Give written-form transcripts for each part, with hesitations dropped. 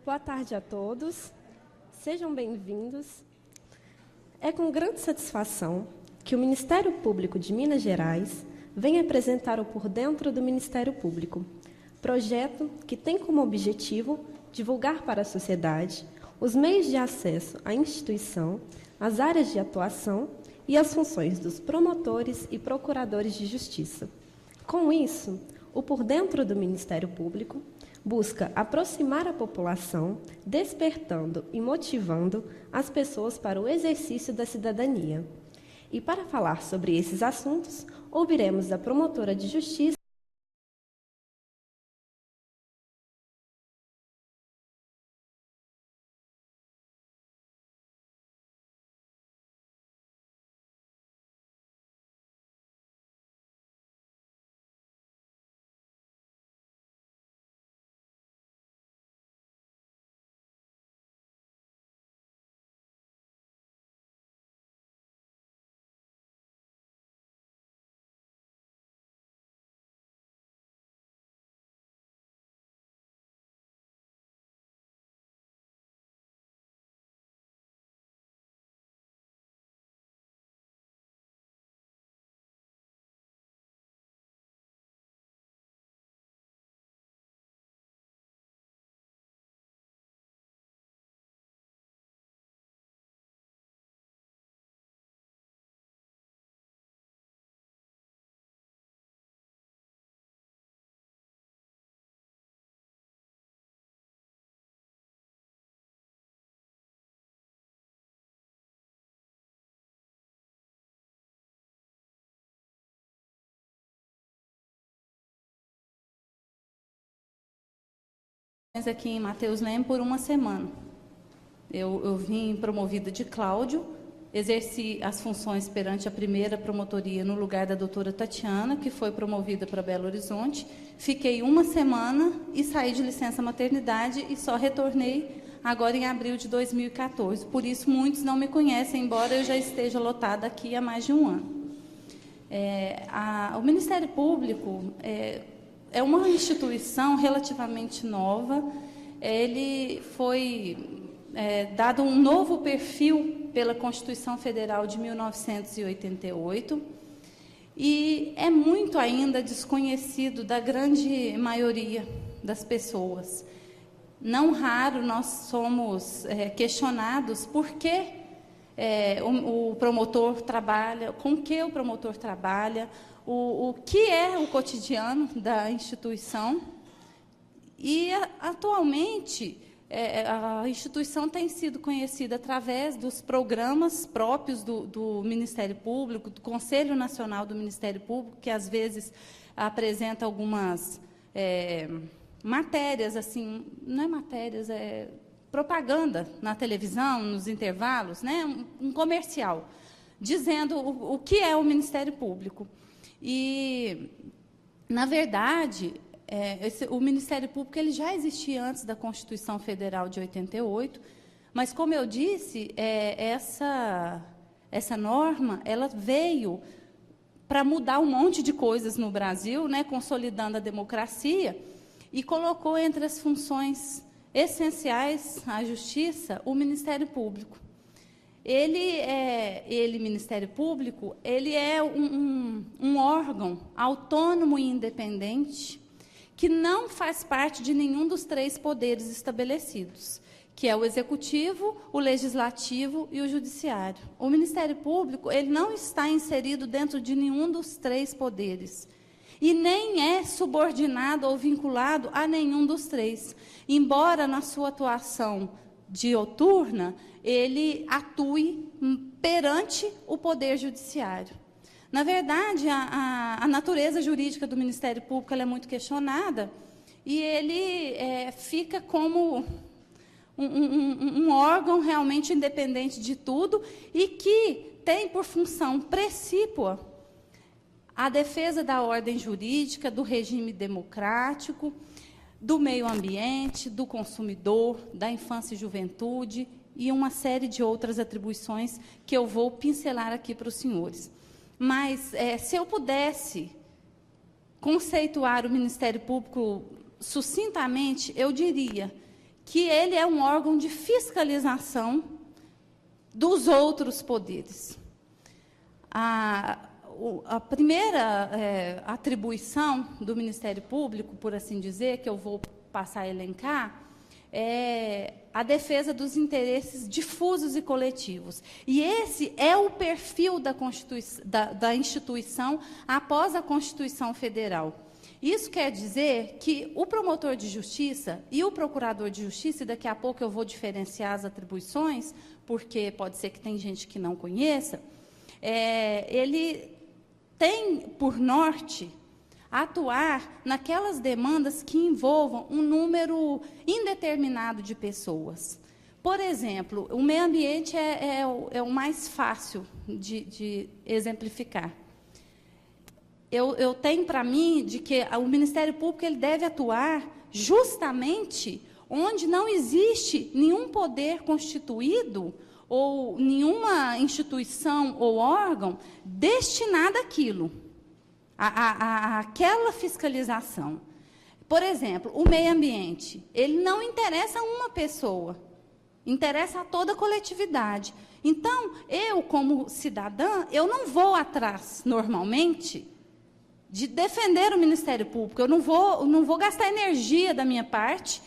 Boa tarde a todos. Sejam bem-vindos. É com grande satisfação que o Ministério Público de Minas Gerais vem apresentar o Por Dentro do Ministério Público, projeto que tem como objetivo divulgar para a sociedade os meios de acesso à instituição, as áreas de atuação e as funções dos promotores e procuradores de justiça. Com isso, o Por Dentro do Ministério Público busca aproximar a população, despertando e motivando as pessoas para o exercício da cidadania. E para falar sobre esses assuntos, ouviremos a promotora de justiça, aqui em Mateus Leme por uma semana. Eu vim promovida de Cláudio, exerci as funções perante a primeira promotoria no lugar da doutora Tatiana, que foi promovida para Belo Horizonte. Fiquei uma semana e saí de licença maternidade e só retornei agora em abril de 2014. Por isso, muitos não me conhecem, embora eu já esteja lotada aqui há mais de um ano. O Ministério Público é uma instituição relativamente nova. Ele foi dado um novo perfil pela Constituição Federal de 1988 e é muito ainda desconhecido da grande maioria das pessoas. Não raro nós somos questionados por que o promotor trabalha, com que o promotor trabalha, o que é o cotidiano da instituição. E, atualmente, a instituição tem sido conhecida através dos programas próprios do Ministério Público, do Conselho Nacional do Ministério Público, que, às vezes, apresenta algumas matérias, assim, não é matérias, propaganda na televisão, nos intervalos, né? Um comercial, dizendo o que é o Ministério Público. E, na verdade, o Ministério Público ele já existia antes da Constituição Federal de 88, mas, como eu disse, essa norma ela veio para mudar um monte de coisas no Brasil, né, consolidando a democracia, e colocou entre as funções essenciais à justiça o Ministério Público. Ministério Público, ele é um órgão autônomo e independente que não faz parte de nenhum dos três poderes estabelecidos, que é o Executivo, o Legislativo e o Judiciário. O Ministério Público ele não está inserido dentro de nenhum dos três poderes e nem é subordinado ou vinculado a nenhum dos três, embora na sua atuação dioturna ele atue perante o Poder Judiciário. Na verdade, a natureza jurídica do Ministério Público ela é muito questionada e ele fica como um órgão realmente independente de tudo e que tem por função precípua a defesa da ordem jurídica, do regime democrático, do meio ambiente, do consumidor, da infância e juventude e uma série de outras atribuições que eu vou pincelar aqui para os senhores. Mas, se eu pudesse conceituar o Ministério Público sucintamente, eu diria que ele é um órgão de fiscalização dos outros poderes. A primeira atribuição do Ministério Público, por assim dizer, que eu vou passar a elencar, é a defesa dos interesses difusos e coletivos. E esse é o perfil da instituição após a Constituição Federal. Isso quer dizer que o promotor de justiça e o procurador de justiça, e daqui a pouco eu vou diferenciar as atribuições, porque pode ser que tem gente que não conheça, ele tem por norte atuar naquelas demandas que envolvam um número indeterminado de pessoas. Por exemplo, o meio ambiente é o mais fácil de exemplificar. Eu tenho para mim de que o Ministério Público ele deve atuar justamente onde não existe nenhum poder constituído ou nenhuma instituição ou órgão destinada àquilo, àquela fiscalização. Por exemplo, o meio ambiente, ele não interessa a uma pessoa, interessa a toda a coletividade. Então, eu, como cidadã, eu não vou atrás, normalmente, de defender o Ministério Público. Eu não vou gastar energia da minha parte.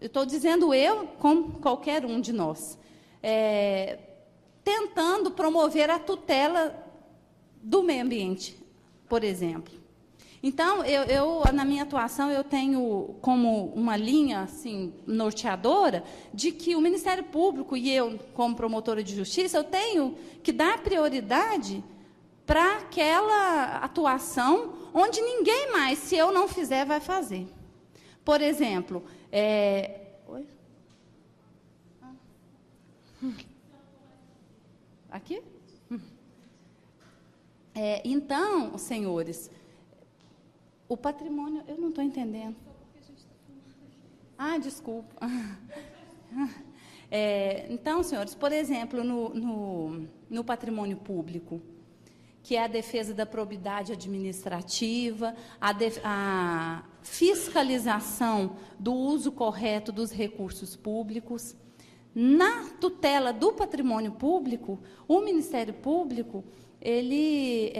Eu estou dizendo eu, como qualquer um de nós, tentando promover a tutela do meio ambiente, por exemplo. Então, na minha atuação, eu tenho como uma linha assim, norteadora de que o Ministério Público e eu, como promotora de justiça, eu tenho que dar prioridade para aquela atuação onde ninguém mais, se eu não fizer, vai fazer. Por exemplo, Oi? Aqui? Então, senhores, o patrimônio, eu não estou entendendo. Desculpa. Então, senhores, por exemplo, no patrimônio público, que é a defesa da probidade administrativa, a fiscalização do uso correto dos recursos públicos. Na tutela do patrimônio público, o Ministério Público ele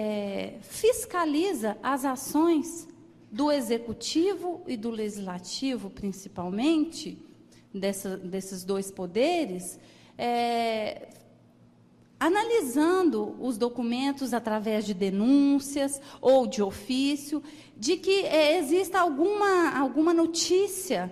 fiscaliza as ações do Executivo e do Legislativo, principalmente, desses dois poderes, analisando os documentos através de denúncias ou de ofício, de que exista alguma notícia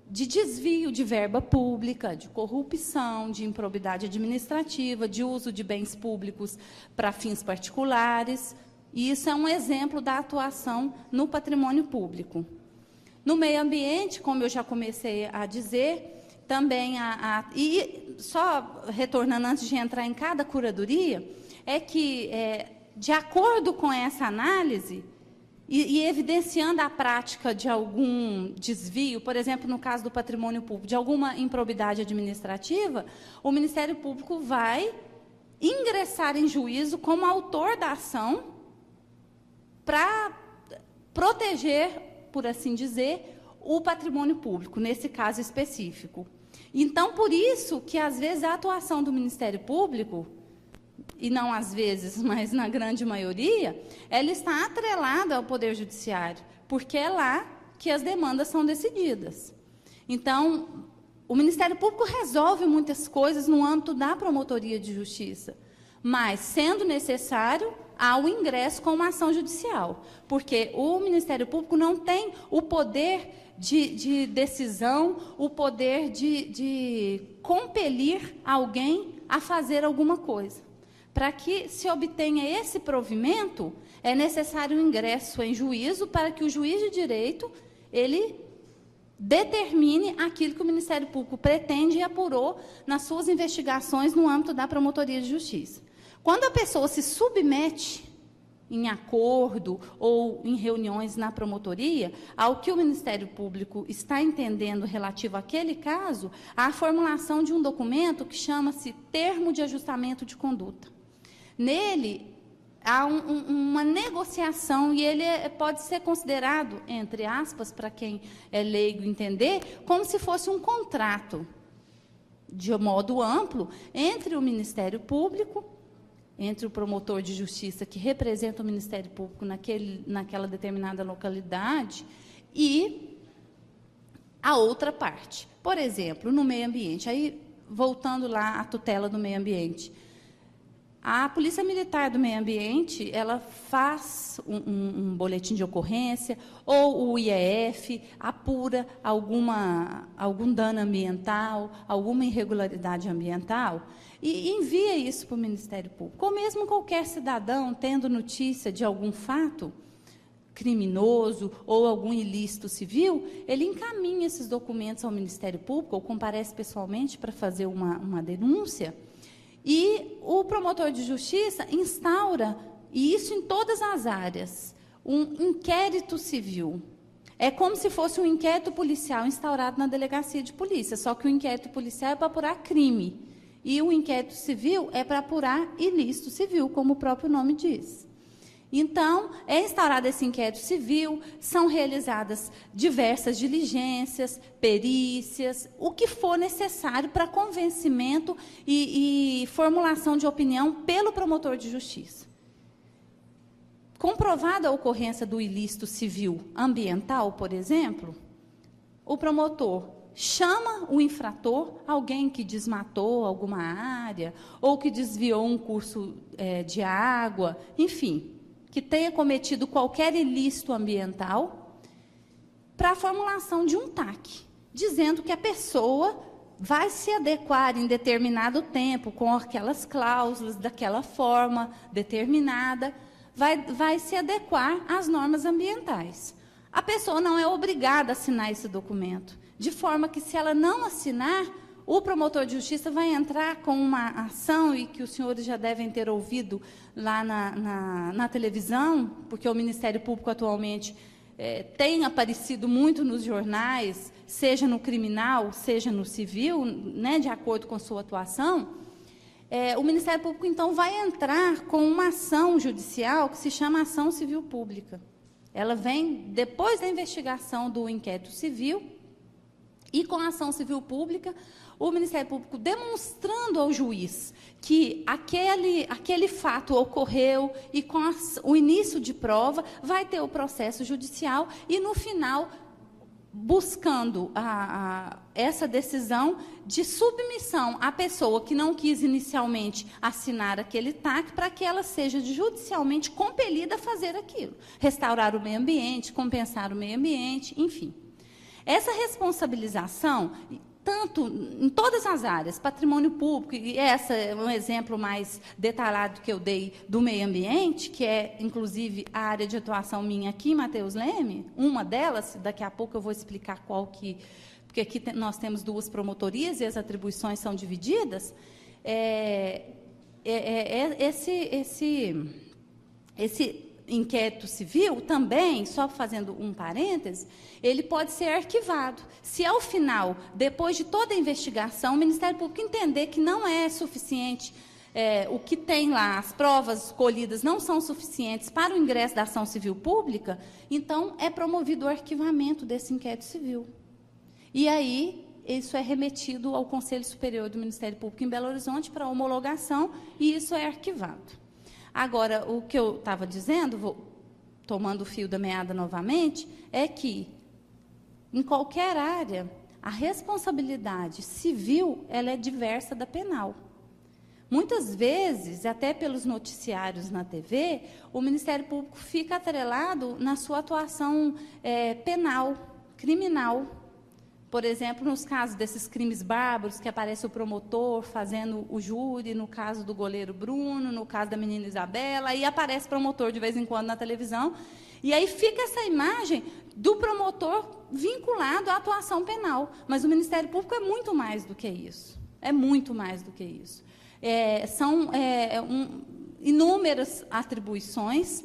de desvio de verba pública, de corrupção, de improbidade administrativa, de uso de bens públicos para fins particulares. E isso é um exemplo da atuação no patrimônio público. No meio ambiente, como eu já comecei a dizer, também e só retornando antes de entrar em cada curadoria, que, de acordo com essa análise, e evidenciando a prática de algum desvio, por exemplo, no caso do patrimônio público, de alguma improbidade administrativa, o Ministério Público vai ingressar em juízo como autor da ação para proteger, por assim dizer, o patrimônio público, nesse caso específico. Então, por isso que, às vezes, a atuação do Ministério Público, e não às vezes, mas na grande maioria, ela está atrelada ao Poder Judiciário, porque é lá que as demandas são decididas. Então, o Ministério Público resolve muitas coisas no âmbito da promotoria de justiça, mas, sendo necessário, há o ingresso com uma ação judicial, porque o Ministério Público não tem o poder de decisão, o poder de compelir alguém a fazer alguma coisa. Para que se obtenha esse provimento, é necessário o ingresso em juízo para que o juiz de direito ele determine aquilo que o Ministério Público pretende e apurou nas suas investigações no âmbito da promotoria de justiça. Quando a pessoa se submete em acordo ou em reuniões na promotoria, ao que o Ministério Público está entendendo relativo àquele caso, há a formulação de um documento que chama-se Termo de Ajustamento de Conduta. Nele, há uma negociação, e ele pode ser considerado, entre aspas, para quem é leigo entender, como se fosse um contrato, de modo amplo, entre o Ministério Público, entre o promotor de justiça que representa o Ministério Público naquela determinada localidade, e a outra parte. Por exemplo, no meio ambiente, aí voltando lá à tutela do meio ambiente, a Polícia Militar do Meio Ambiente, ela faz um boletim de ocorrência, ou o IEF apura algum dano ambiental, alguma irregularidade ambiental, e envia isso para o Ministério Público. Ou mesmo qualquer cidadão, tendo notícia de algum fato criminoso ou algum ilícito civil, ele encaminha esses documentos ao Ministério Público, ou comparece pessoalmente para fazer uma denúncia. E o promotor de justiça instaura, e isso em todas as áreas, um inquérito civil. É como se fosse um inquérito policial instaurado na delegacia de polícia, só que o inquérito policial é para apurar crime, e o inquérito civil é para apurar ilícito civil, como o próprio nome diz. Então, é instaurado esse inquérito civil, são realizadas diversas diligências, perícias, o que for necessário para convencimento e formulação de opinião pelo promotor de justiça. Comprovada a ocorrência do ilícito civil ambiental, por exemplo, o promotor chama o infrator, alguém que desmatou alguma área, ou que desviou um curso de água, enfim, que tenha cometido qualquer ilícito ambiental, para a formulação de um TAC, dizendo que a pessoa vai se adequar em determinado tempo, com aquelas cláusulas, daquela forma determinada, vai se adequar às normas ambientais. A pessoa não é obrigada a assinar esse documento, de forma que, se ela não assinar, o promotor de justiça vai entrar com uma ação, e que os senhores já devem ter ouvido lá na televisão, porque o Ministério Público atualmente tem aparecido muito nos jornais, seja no criminal, seja no civil, né, de acordo com sua atuação. O Ministério Público, então, vai entrar com uma ação judicial que se chama ação civil pública. Ela vem depois da investigação do inquérito civil, e com a ação civil pública, o Ministério Público demonstrando ao juiz que aquele fato ocorreu, e com o início de prova, vai ter o processo judicial, e, no final, buscando essa decisão de submissão à pessoa que não quis inicialmente assinar aquele TAC, para que ela seja judicialmente compelida a fazer aquilo. Restaurar o meio ambiente, compensar o meio ambiente, enfim. Essa responsabilização, tanto em todas as áreas, patrimônio público, e essa é um exemplo mais detalhado que eu dei do meio ambiente, que é, inclusive, a área de atuação minha aqui em Matheus Leme, uma delas, daqui a pouco eu vou explicar qual que... Porque aqui nós temos duas promotorias e as atribuições são divididas. Esse inquérito civil também, só fazendo um parêntese, ele pode ser arquivado. Se, ao final, depois de toda a investigação, o Ministério Público entender que não é suficiente, o que tem lá, as provas colhidas não são suficientes para o ingresso da ação civil pública, então é promovido o arquivamento desse inquérito civil. E aí, isso é remetido ao Conselho Superior do Ministério Público em Belo Horizonte para homologação, e isso é arquivado. Agora, o que eu estava dizendo, tomando o fio da meada novamente, é que, em qualquer área, a responsabilidade civil ela é diversa da penal. Muitas vezes, até pelos noticiários na TV, o Ministério Público fica atrelado na sua atuação penal, criminal. Por exemplo, nos casos desses crimes bárbaros, que aparece o promotor fazendo o júri, no caso do goleiro Bruno, no caso da menina Isabela, aí aparece promotor de vez em quando na televisão, e aí fica essa imagem do promotor vinculado à atuação penal. Mas o Ministério Público é muito mais do que isso. É muito mais do que isso. São inúmeras atribuições,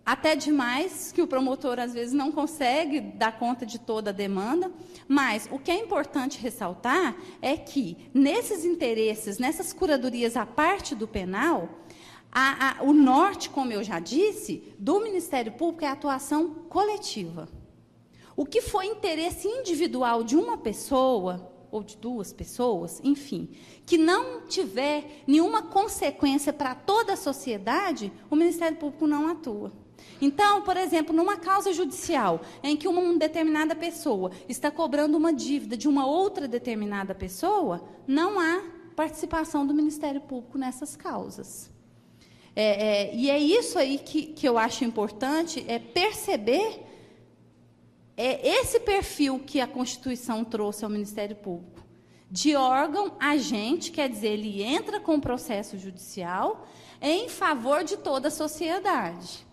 até demais, que o promotor, às vezes, não consegue dar conta de toda a demanda, mas o que é importante ressaltar é que, nesses interesses, nessas curadorias à parte do penal, O norte, como eu já disse, do Ministério Público é a atuação coletiva. O que for interesse individual de uma pessoa, ou de duas pessoas, enfim, que não tiver nenhuma consequência para toda a sociedade, o Ministério Público não atua. Então, por exemplo, numa causa judicial, em que uma determinada pessoa está cobrando uma dívida de uma outra determinada pessoa, não há participação do Ministério Público nessas causas. E é isso aí que eu acho importante, perceber esse perfil que a Constituição trouxe ao Ministério Público. De órgão agente, quer dizer, ele entra com o processo judicial em favor de toda a sociedade.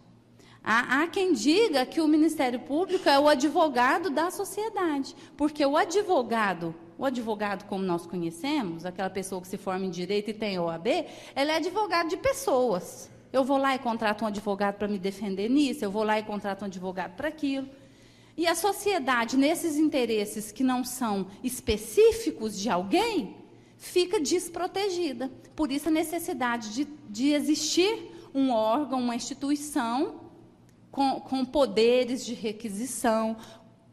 Há quem diga que o Ministério Público é o advogado da sociedade, porque o advogado como nós conhecemos, aquela pessoa que se forma em direito e tem OAB, ela é advogado de pessoas. Eu vou lá e contrato um advogado para me defender nisso, eu vou lá e contrato um advogado para aquilo. E a sociedade, nesses interesses que não são específicos de alguém, fica desprotegida. Por isso a necessidade de existir um órgão, uma instituição com poderes de requisição,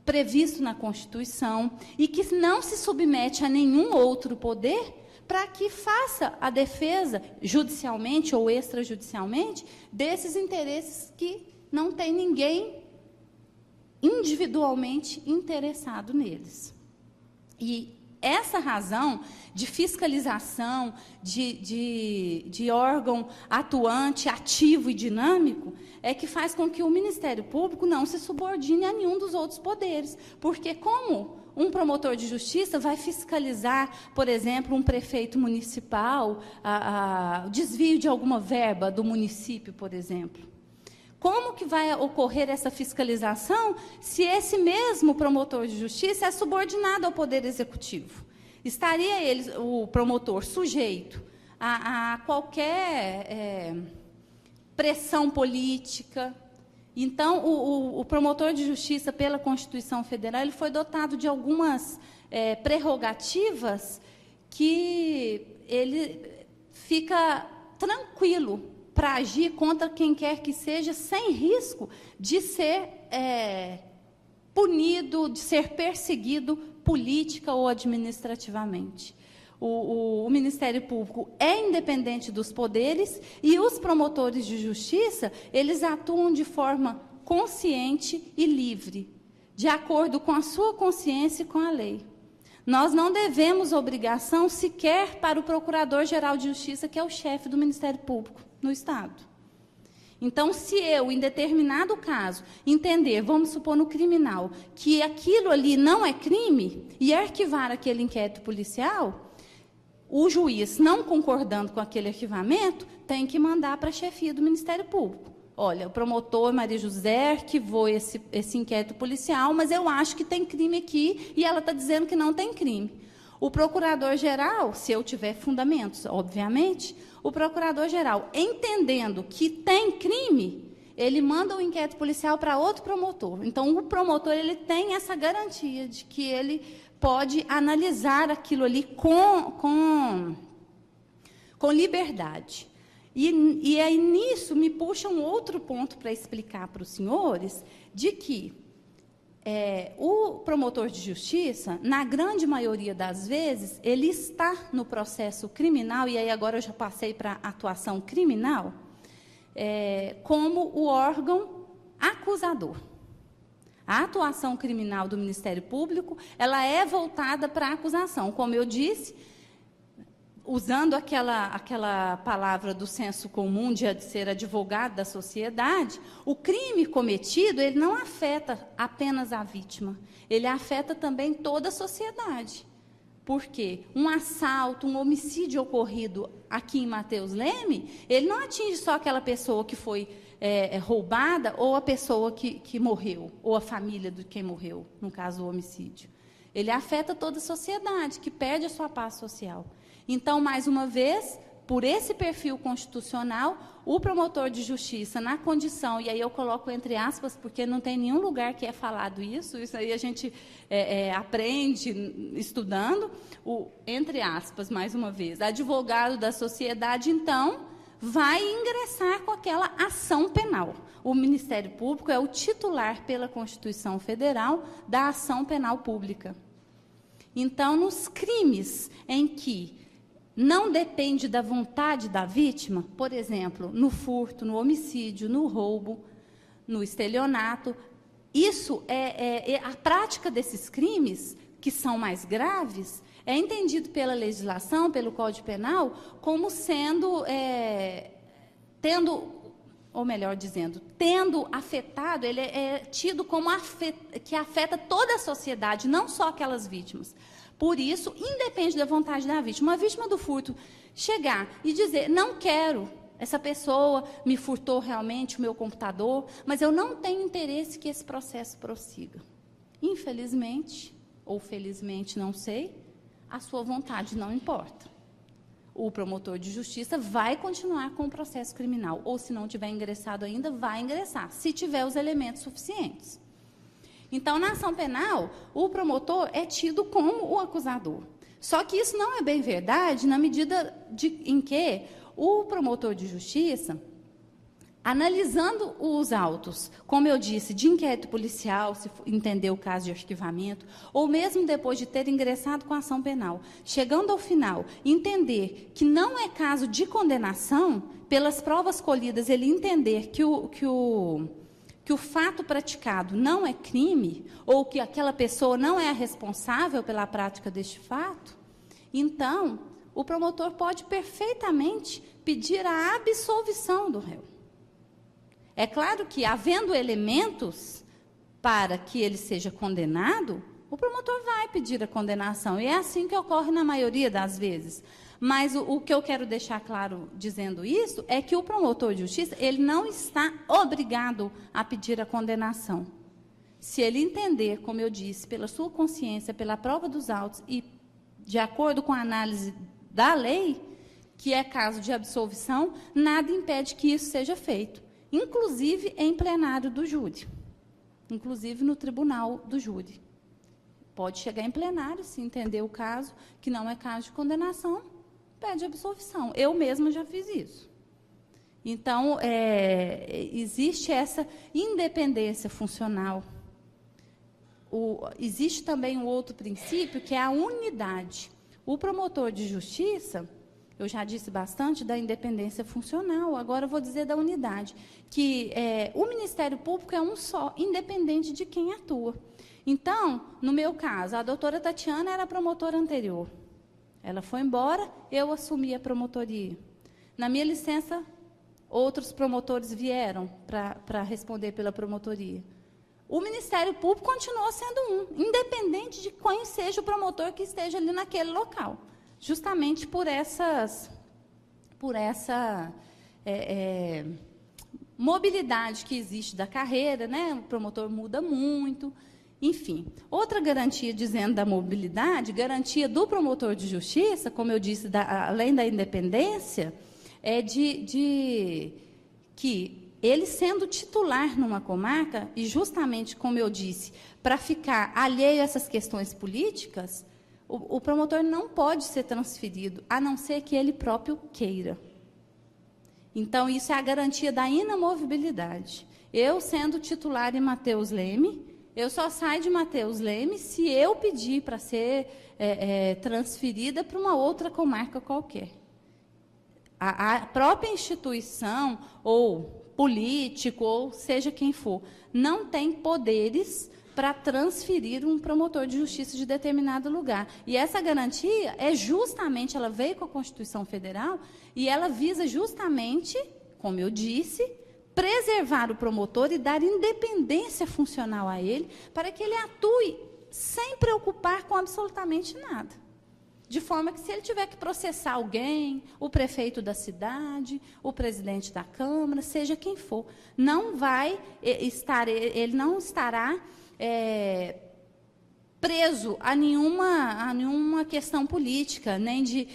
previsto na Constituição, e que não se submete a nenhum outro poder para que faça a defesa, judicialmente ou extrajudicialmente, desses interesses que não tem ninguém individualmente interessado neles. E essa razão de fiscalização, de órgão atuante, ativo e dinâmico, é que faz com que o Ministério Público não se subordine a nenhum dos outros poderes. Porque como um promotor de justiça vai fiscalizar, por exemplo, um prefeito municipal, o desvio de alguma verba do município, por exemplo? Como que vai ocorrer essa fiscalização se esse mesmo promotor de justiça é subordinado ao Poder Executivo? Estaria ele, o promotor, sujeito a qualquer pressão política? Então, o promotor de justiça, pela Constituição Federal, ele foi dotado de algumas prerrogativas que ele fica tranquilo para agir contra quem quer que seja, sem risco de ser punido, de ser perseguido política ou administrativamente. O Ministério Público é independente dos poderes e os promotores de justiça, eles atuam de forma consciente e livre, de acordo com a sua consciência e com a lei. Nós não devemos obrigação sequer para o Procurador-Geral de Justiça, que é o chefe do Ministério Público no Estado. Então, se eu, em determinado caso, entender, vamos supor no criminal, que aquilo ali não é crime, e arquivar aquele inquérito policial, o juiz, não concordando com aquele arquivamento, tem que mandar para a chefia do Ministério Público. Olha, o promotor Maria José arquivou esse inquérito policial, mas eu acho que tem crime aqui, e ela está dizendo que não tem crime. O procurador-geral, se eu tiver fundamentos, obviamente, o procurador-geral, entendendo que tem crime, ele manda o inquérito policial para outro promotor. Então, o promotor ele tem essa garantia de que ele pode analisar aquilo ali com liberdade. E aí, nisso, me puxa um outro ponto para explicar para os senhores, de que o promotor de justiça, na grande maioria das vezes, ele está no processo criminal, e aí agora eu já passei para a atuação criminal, como o órgão acusador. A atuação criminal do Ministério Público, ela é voltada para a acusação. Como eu disse, usando aquela palavra do senso comum de ser advogado da sociedade, o crime cometido, ele não afeta apenas a vítima, ele afeta também toda a sociedade. Por quê? Um assalto, um homicídio ocorrido aqui em Mateus Leme, ele não atinge só aquela pessoa que foi roubada, ou a pessoa que morreu, ou a família de quem morreu, no caso do homicídio. Ele afeta toda a sociedade, que perde a sua paz social. Então, mais uma vez, por esse perfil constitucional, o promotor de justiça, na condição, e aí eu coloco entre aspas, porque não tem nenhum lugar que é falado isso aí a gente aprende estudando, entre aspas, mais uma vez, advogado da sociedade, então, vai ingressar com aquela ação penal. O Ministério Público é o titular, pela Constituição Federal, da ação penal pública. Então, nos crimes em que não depende da vontade da vítima, por exemplo, no furto, no homicídio, no roubo, no estelionato, isso a prática desses crimes, que são mais graves, é entendido pela legislação, pelo Código Penal, como sendo, tendo afetado, ele é tido como que afeta toda a sociedade, não só aquelas vítimas. Por isso, independe da vontade da vítima. Uma vítima do furto chegar e dizer, não quero, essa pessoa me furtou realmente o meu computador, mas eu não tenho interesse que esse processo prossiga. Infelizmente, ou felizmente, não sei, a sua vontade não importa. O promotor de justiça vai continuar com o processo criminal, ou se não tiver ingressado ainda, vai ingressar, se tiver os elementos suficientes. Então, na ação penal, o promotor é tido como o acusador. Só que isso não é bem verdade na medida em que o promotor de justiça, analisando os autos, como eu disse, de inquérito policial, se entender o caso de arquivamento, ou mesmo depois de ter ingressado com a ação penal, chegando ao final, entender que não é caso de condenação, pelas provas colhidas, ele entender que o fato praticado não é crime, ou que aquela pessoa não é a responsável pela prática deste fato, então, o promotor pode perfeitamente pedir a absolvição do réu. É claro que, havendo elementos para que ele seja condenado, o promotor vai pedir a condenação, e é assim que ocorre na maioria das vezes. Mas o que eu quero deixar claro dizendo isso é que o promotor de justiça, ele não está obrigado a pedir a condenação. Se ele entender, como eu disse, pela sua consciência, pela prova dos autos e de acordo com a análise da lei, que é caso de absolvição, nada impede que isso seja feito, inclusive em plenário do júri, inclusive no tribunal do júri. Pode chegar em plenário, se entender o caso, que não é caso de condenação, pede absolvição. Eu mesma já fiz isso. Então, existe essa independência funcional. Existe também um outro princípio, que é a unidade. O promotor de justiça, eu já disse bastante da independência funcional, agora eu vou dizer da unidade, que o Ministério Público é um só, independente de quem atua. Então, no meu caso, a doutora Tatiana era a promotora anterior. Ela foi embora, eu assumi a promotoria. Na minha licença, outros promotores vieram para responder pela promotoria. O Ministério Público continuou sendo independente de quem seja o promotor que esteja ali naquele local, justamente por essa mobilidade que existe da carreira, né? O promotor muda muito, enfim. Outra garantia, dizendo da mobilidade, garantia do promotor de justiça, como eu disse, além da independência, é de que ele sendo titular numa comarca, e justamente, como eu disse, para ficar alheio a essas questões políticas, o promotor não pode ser transferido, a não ser que ele próprio queira. Então, isso é a garantia da inamovibilidade. Eu, sendo titular em Mateus Leme, eu só saio de Mateus Leme se eu pedir para ser transferida para uma outra comarca qualquer. A própria instituição, ou político, ou seja quem for, não tem poderes para transferir um promotor de justiça de determinado lugar. E essa garantia ela veio com a Constituição Federal, e ela visa justamente, como eu disse, preservar o promotor e dar independência funcional a ele, para que ele atue sem preocupar com absolutamente nada. De forma que, se ele tiver que processar alguém, o prefeito da cidade, o presidente da Câmara, seja quem for, ele não estará preso a nenhuma questão política, nem de,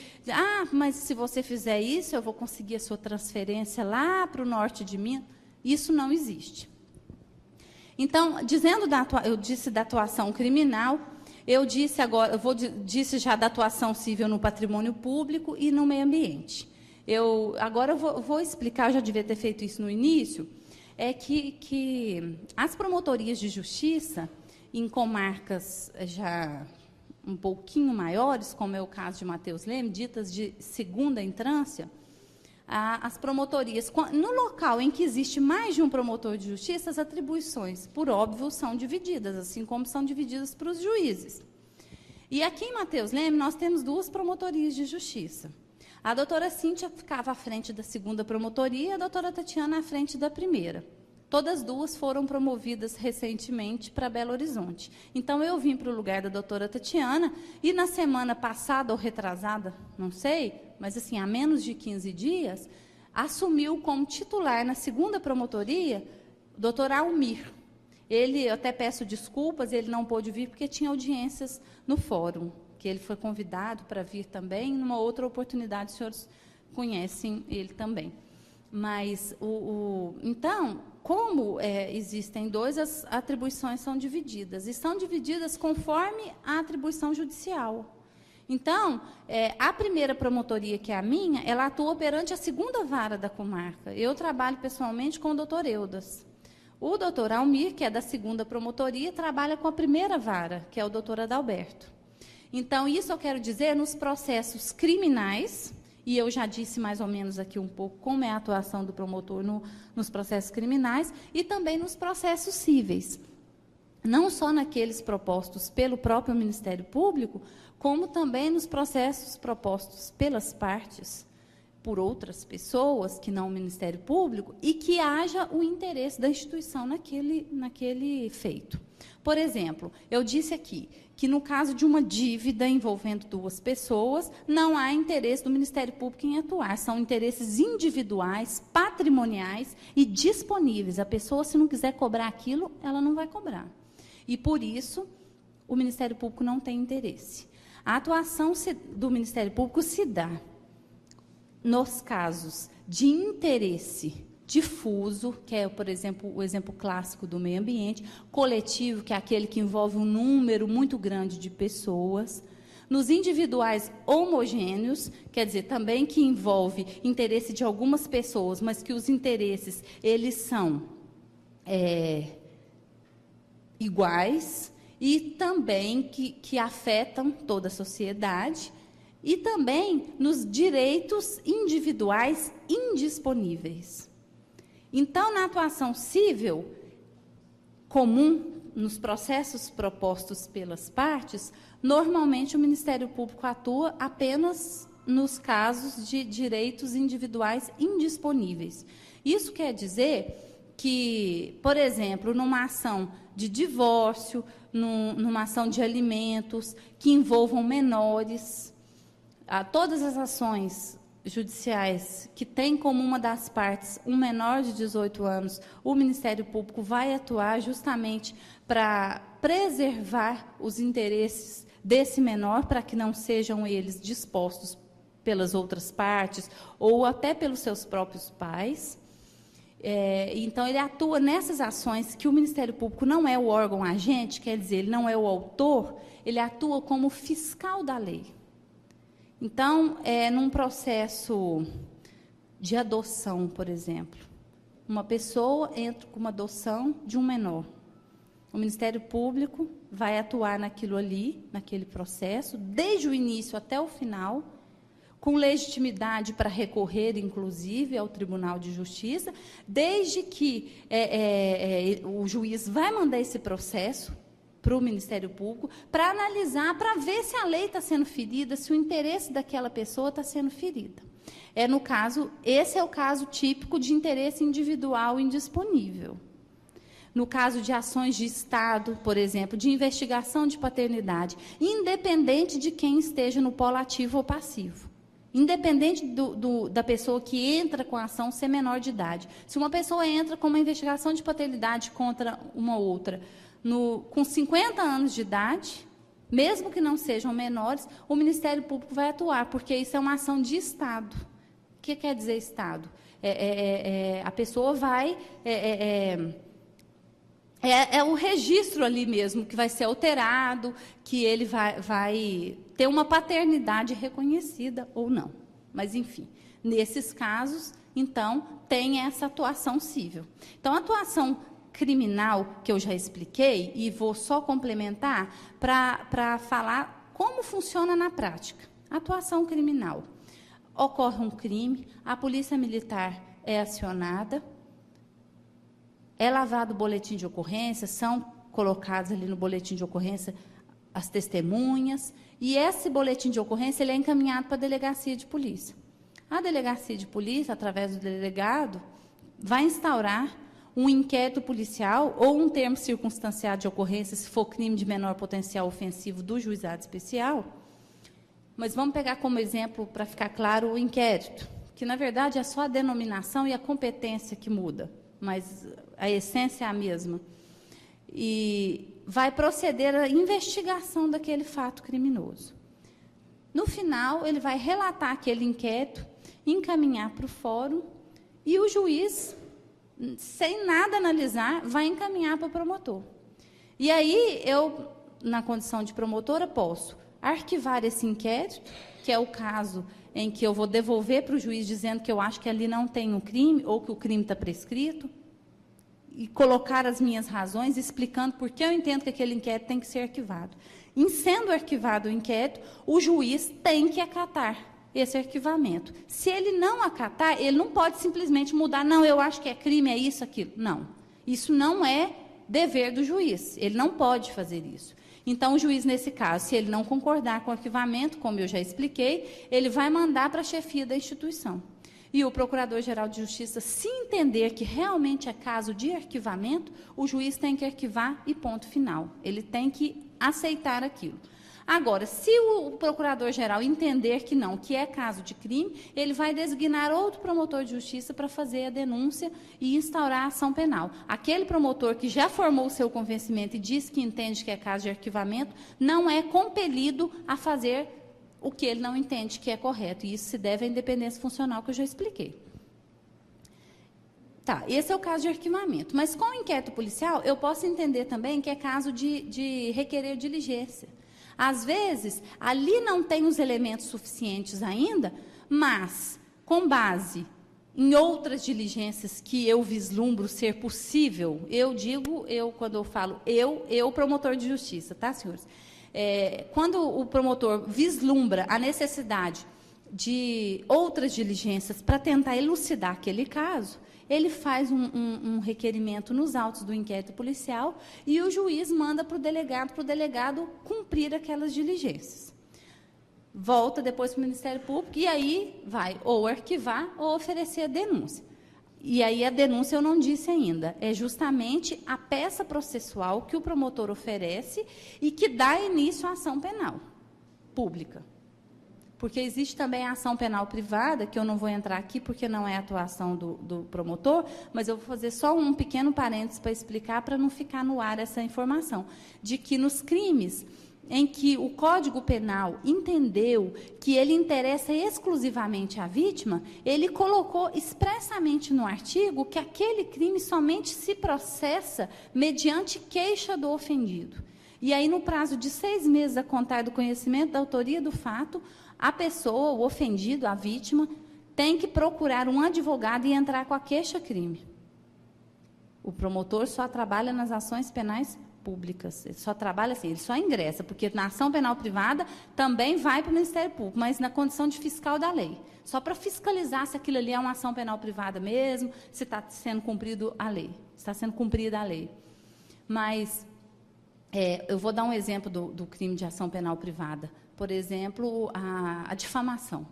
mas se você fizer isso, eu vou conseguir a sua transferência lá para o norte de Minas. Isso não existe. Então, eu disse da atuação criminal, eu disse já da atuação civil no patrimônio público e no meio ambiente. Agora eu vou explicar, eu já devia ter feito isso no início, é que as promotorias de justiça, em comarcas já um pouquinho maiores, como é o caso de Matheus Leme, ditas de segunda entrância, as promotorias, no local em que existe mais de um promotor de justiça, as atribuições, por óbvio, são divididas, assim como são divididas para os juízes. E aqui em Matheus Leme, nós temos 2 promotorias de justiça. A doutora Cíntia ficava à frente da segunda promotoria e a doutora Tatiana à frente da primeira. Todas 2 foram promovidas recentemente para Belo Horizonte. Então, eu vim para o lugar da doutora Tatiana e, na semana passada ou retrasada, não sei, mas, assim, há menos de 15 dias, assumiu como titular na segunda promotoria o doutor Almir. Eu até peço desculpas, ele não pôde vir porque tinha audiências no fórum, que ele foi convidado para vir também, numa outra oportunidade, os senhores conhecem ele também. Mas, então, como existem 2, as atribuições são divididas, e são divididas conforme a atribuição judicial. Então, a primeira promotoria, que é a minha, ela atua perante a segunda vara da comarca. Eu trabalho pessoalmente com o doutor Eudas. O doutor Almir, que é da segunda promotoria, trabalha com a primeira vara, que é o doutor Adalberto. Então, isso eu quero dizer nos processos criminais, e eu já disse mais ou menos aqui um pouco como é a atuação do promotor nos processos criminais, e também nos processos cíveis. Não só naqueles propostos pelo próprio Ministério Público, como também nos processos propostos pelas partes, por outras pessoas, que não o Ministério Público, e que haja o interesse da instituição naquele feito. Por exemplo, eu disse aqui que, no caso de uma dívida envolvendo 2 pessoas, não há interesse do Ministério Público em atuar. São interesses individuais, patrimoniais e disponíveis. A pessoa, se não quiser cobrar aquilo, ela não vai cobrar. E, por isso, o Ministério Público não tem interesse. A atuação do Ministério Público se dá nos casos de interesse difuso, que é, por exemplo, o exemplo clássico do meio ambiente, coletivo, que é aquele que envolve um número muito grande de pessoas, nos individuais homogêneos, quer dizer, também que envolve interesse de algumas pessoas, mas que os interesses, eles são iguais, e também que afetam toda a sociedade, e também nos direitos individuais indisponíveis. Então, na atuação civil comum, nos processos propostos pelas partes, normalmente o Ministério Público atua apenas nos casos de direitos individuais indisponíveis. Isso quer dizer que, por exemplo, numa ação de divórcio, numa ação de alimentos, que envolvam menores, todas as ações judiciais que têm como uma das partes um menor de 18 anos, o Ministério Público vai atuar justamente para preservar os interesses desse menor, para que não sejam eles dispostos pelas outras partes ou até pelos seus próprios pais. Então, ele atua nessas ações que o Ministério Público não é o órgão agente, quer dizer, ele não é o autor, ele atua como fiscal da lei. Então, num processo de adoção, por exemplo, uma pessoa entra com uma adoção de um menor. O Ministério Público vai atuar naquilo ali, naquele processo, desde o início até o final, com legitimidade para recorrer, inclusive, ao Tribunal de Justiça, desde que o juiz vai mandar esse processo para o Ministério Público, para analisar, para ver se a lei está sendo ferida, se o interesse daquela pessoa está sendo ferida. No caso, esse é o caso típico de interesse individual indisponível. No caso de ações de Estado, por exemplo, de investigação de paternidade, independente de quem esteja no polo ativo ou passivo. Independente da pessoa que entra com a ação ser menor de idade. Se uma pessoa entra com uma investigação de paternidade contra uma outra, com 50 anos de idade, mesmo que não sejam menores, o Ministério Público vai atuar, porque isso é uma ação de Estado. O que quer dizer Estado? A pessoa vai... É o registro ali mesmo, que vai ser alterado, que ele vai ter uma paternidade reconhecida ou não. Mas, enfim, Nesses casos, então, tem essa atuação civil. Então, a atuação criminal, que eu já expliquei, e vou só complementar para falar como funciona na prática. Atuação criminal. Ocorre um crime, a polícia militar é acionada, é lavado o boletim de ocorrência, são colocados ali no boletim de ocorrência as testemunhas, e esse boletim de ocorrência ele é encaminhado para a delegacia de polícia. A delegacia de polícia, através do delegado, vai instaurar um inquérito policial ou um termo circunstanciado de ocorrência, se for crime de menor potencial ofensivo do juizado especial. Mas vamos pegar como exemplo, para ficar claro, o inquérito, que, na verdade, é só a denominação e a competência que muda, mas a essência é a mesma. E vai proceder à investigação daquele fato criminoso. No final, ele vai relatar aquele inquérito, encaminhar para o fórum, e o juiz, sem nada analisar, vai encaminhar para o promotor. E aí, eu, na condição de promotora, posso arquivar esse inquérito, que é o caso em que eu vou devolver para o juiz dizendo que eu acho que ali não tem um crime, ou que o crime está prescrito, e colocar as minhas razões, explicando por que eu entendo que aquele inquérito tem que ser arquivado. Em sendo arquivado o inquérito, o juiz tem que acatar esse arquivamento. Se ele não acatar, ele não pode simplesmente mudar, não, eu acho que é crime, é isso, aquilo. Não. Isso não é dever do juiz. Ele não pode fazer isso. Então, o juiz, nesse caso, se ele não concordar com o arquivamento, como eu já expliquei, ele vai mandar para a chefia da instituição. E o Procurador-Geral de Justiça, se entender que realmente é caso de arquivamento, o juiz tem que arquivar e ponto final. Ele tem que aceitar aquilo. Agora, se o Procurador-Geral entender que não, que é caso de crime, ele vai designar outro promotor de justiça para fazer a denúncia e instaurar a ação penal. Aquele promotor que já formou o seu convencimento e diz que entende que é caso de arquivamento, não é compelido a fazer o que ele não entende que é correto. E isso se deve à independência funcional que eu já expliquei. Tá, esse é o caso de arquivamento. Mas com o inquérito policial, eu posso entender também que é caso de requerer diligência. Às vezes, ali não tem os elementos suficientes ainda, mas, com base em outras diligências que eu vislumbro ser possível, quando eu falo eu promotor de justiça, tá, senhores? Quando o promotor vislumbra a necessidade de outras diligências para tentar elucidar aquele caso, ele faz um requerimento nos autos do inquérito policial e o juiz manda para o delegado cumprir aquelas diligências. Volta depois para o Ministério Público e aí vai ou arquivar ou oferecer a denúncia. E aí a denúncia eu não disse ainda, é justamente a peça processual que o promotor oferece e que dá início à ação penal pública. Porque existe também a ação penal privada, que eu não vou entrar aqui porque não é atuação do promotor, mas eu vou fazer só um pequeno parênteses para explicar, para não ficar no ar essa informação, de que nos crimes em que o Código Penal entendeu que ele interessa exclusivamente à vítima, ele colocou expressamente no artigo que aquele crime somente se processa mediante queixa do ofendido. E aí, no prazo de 6 meses a contar do conhecimento da autoria do fato, a pessoa, o ofendido, a vítima, tem que procurar um advogado e entrar com a queixa-crime. O promotor só trabalha nas ações penais públicas. Ele só trabalha assim, ele só ingressa, porque na ação penal privada também vai para o Ministério Público, mas na condição de fiscal da lei. Só para fiscalizar se aquilo ali é uma ação penal privada mesmo, se está sendo cumprido a lei. Se está sendo cumprida a lei. Mas eu vou dar um exemplo do crime de ação penal privada. Por exemplo, a difamação.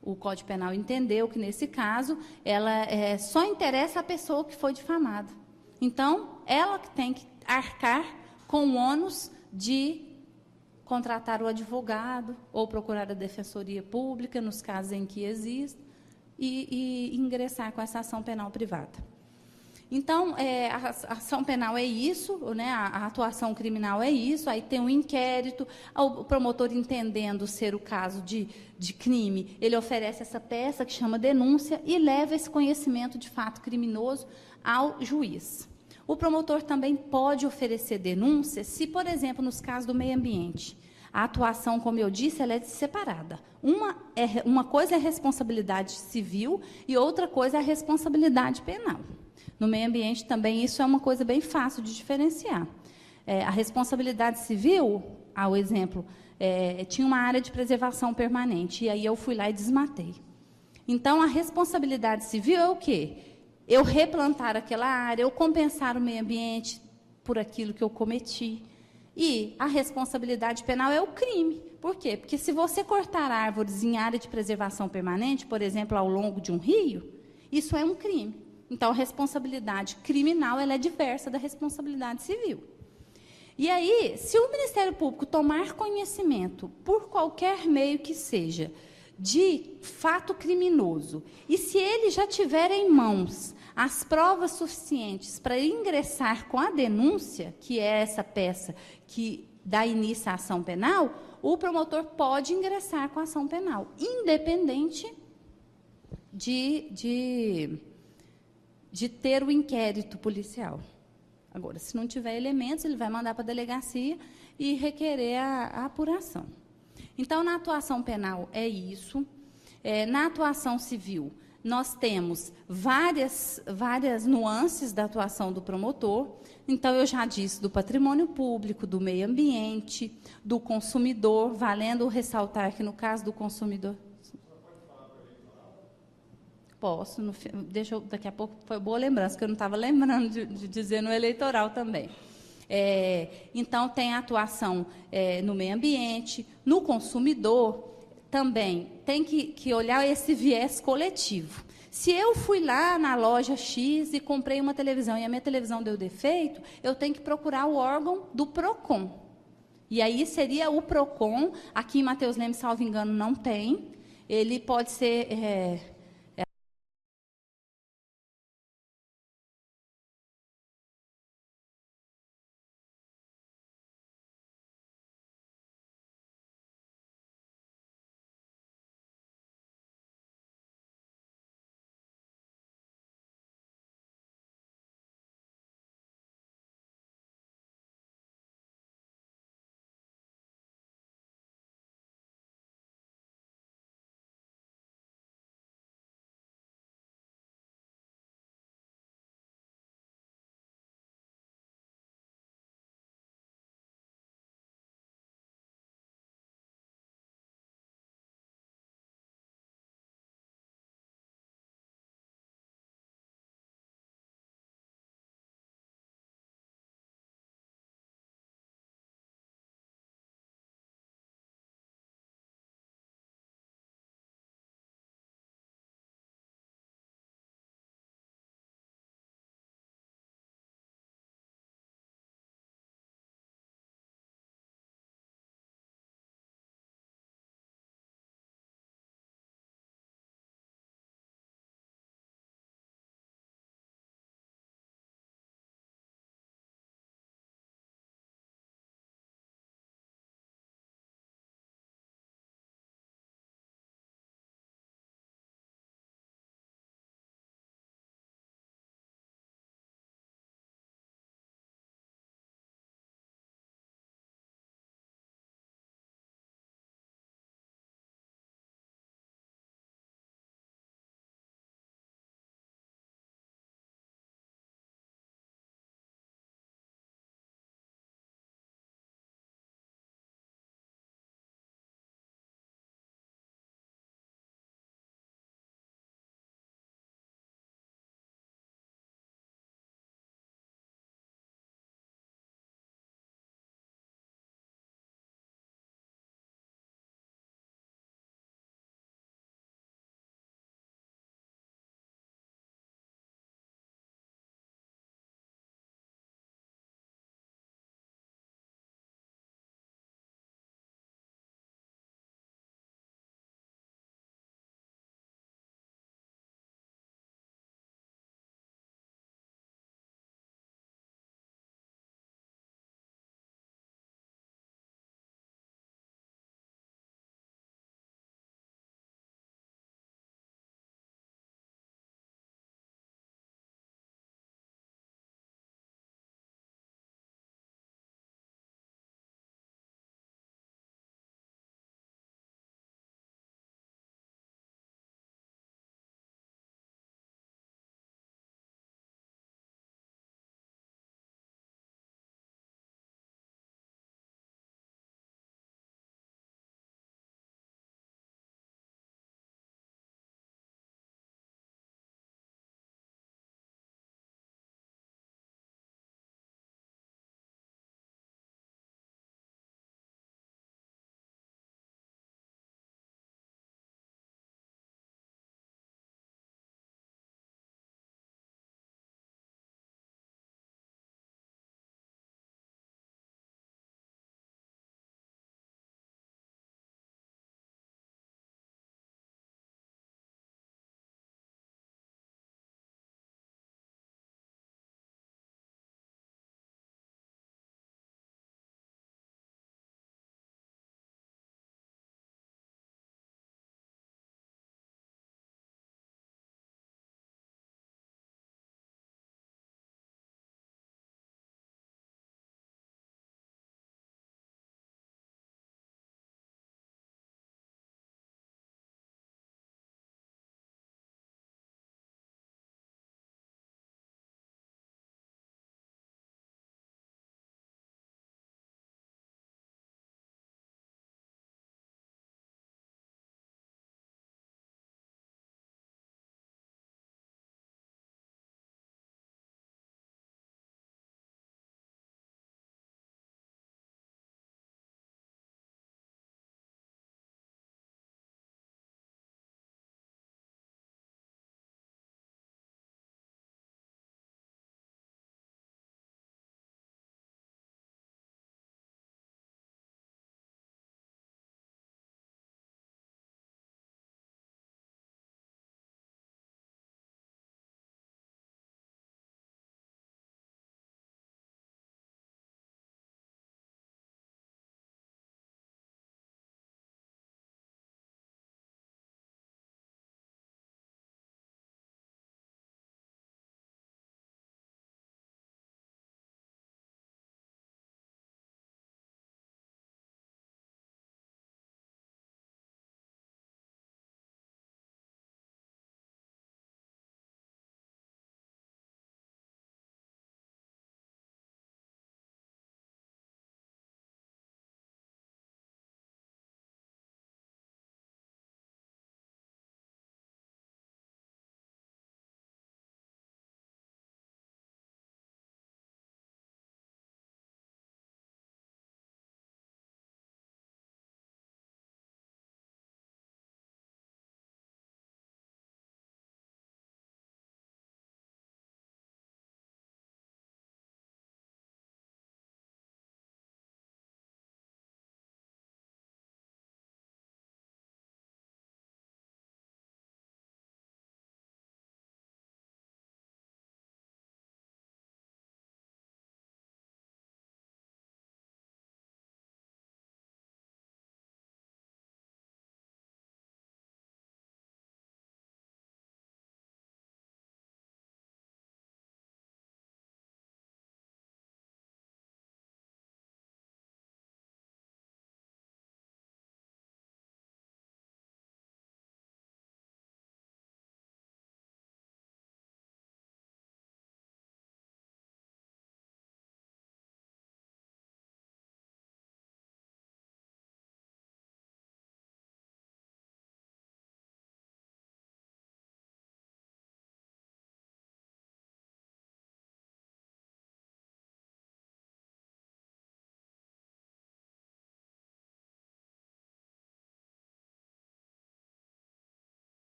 O Código Penal entendeu que, nesse caso, ela só interessa a pessoa que foi difamada. Então, ela que tem que arcar com o ônus de contratar o advogado ou procurar a defensoria pública, nos casos em que existe, e ingressar com essa ação penal privada. Então, a ação penal é isso, né, a atuação criminal é isso, aí tem um inquérito, o promotor entendendo ser o caso de crime, ele oferece essa peça que chama denúncia e leva esse conhecimento de fato criminoso ao juiz. O promotor também pode oferecer denúncia se, por exemplo, nos casos do meio ambiente, A atuação, como eu disse, ela é separada. Uma coisa é a responsabilidade civil e outra coisa é a responsabilidade penal. No meio ambiente também isso é uma coisa bem fácil de diferenciar. A responsabilidade civil, ao exemplo, tinha uma área de preservação permanente, e aí eu fui lá e desmatei. Então, a responsabilidade civil é o quê? Eu replantar aquela área, eu compensar o meio ambiente por aquilo que eu cometi. E a responsabilidade penal é o crime. Por quê? Porque se você cortar árvores em área de preservação permanente, por exemplo, ao longo de um rio, isso é um crime. Então, a responsabilidade criminal ela é diversa da responsabilidade civil. E aí, se o Ministério Público tomar conhecimento, por qualquer meio que seja, de fato criminoso, e se ele já tiver em mãos as provas suficientes para ingressar com a denúncia, que é essa peça que dá início à ação penal, o promotor pode ingressar com a ação penal, independente de ter o inquérito policial. Agora, se não tiver elementos, ele vai mandar para a delegacia e requerer a apuração. Então, na atuação penal é isso. Na atuação civil, nós temos várias nuances da atuação do promotor. Então, eu já disse do patrimônio público, do meio ambiente, do consumidor, valendo ressaltar que, no caso do consumidor... Posso, daqui a pouco, foi boa lembrança, que eu não estava lembrando de dizer no eleitoral também. Então, tem a atuação no meio ambiente, no consumidor, também tem que olhar esse viés coletivo. Se eu fui lá na loja X e comprei uma televisão e a minha televisão deu defeito, eu tenho que procurar o órgão do PROCON. E aí seria o PROCON, aqui em Mateus Leme, salvo engano, não tem. Ele pode ser...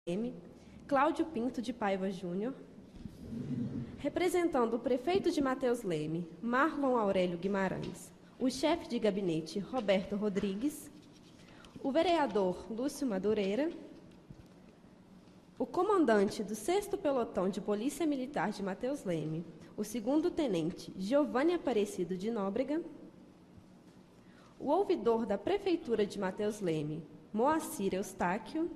Leme, Cláudio Pinto de Paiva Júnior. Representando o prefeito de Mateus Leme, Marlon Aurélio Guimarães, o chefe de gabinete, Roberto Rodrigues, o vereador Lúcio Madureira, o comandante do 6º Pelotão de Polícia Militar de Mateus Leme, o 2º Tenente Giovanni Aparecido de Nóbrega, o ouvidor da Prefeitura de Mateus Leme, Moacir Eustáquio,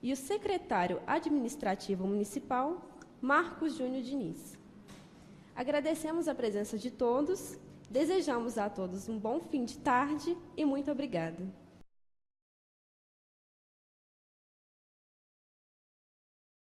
e o secretário administrativo municipal, Marcos Júnior Diniz. Agradecemos a presença de todos, desejamos a todos um bom fim de tarde e muito obrigada.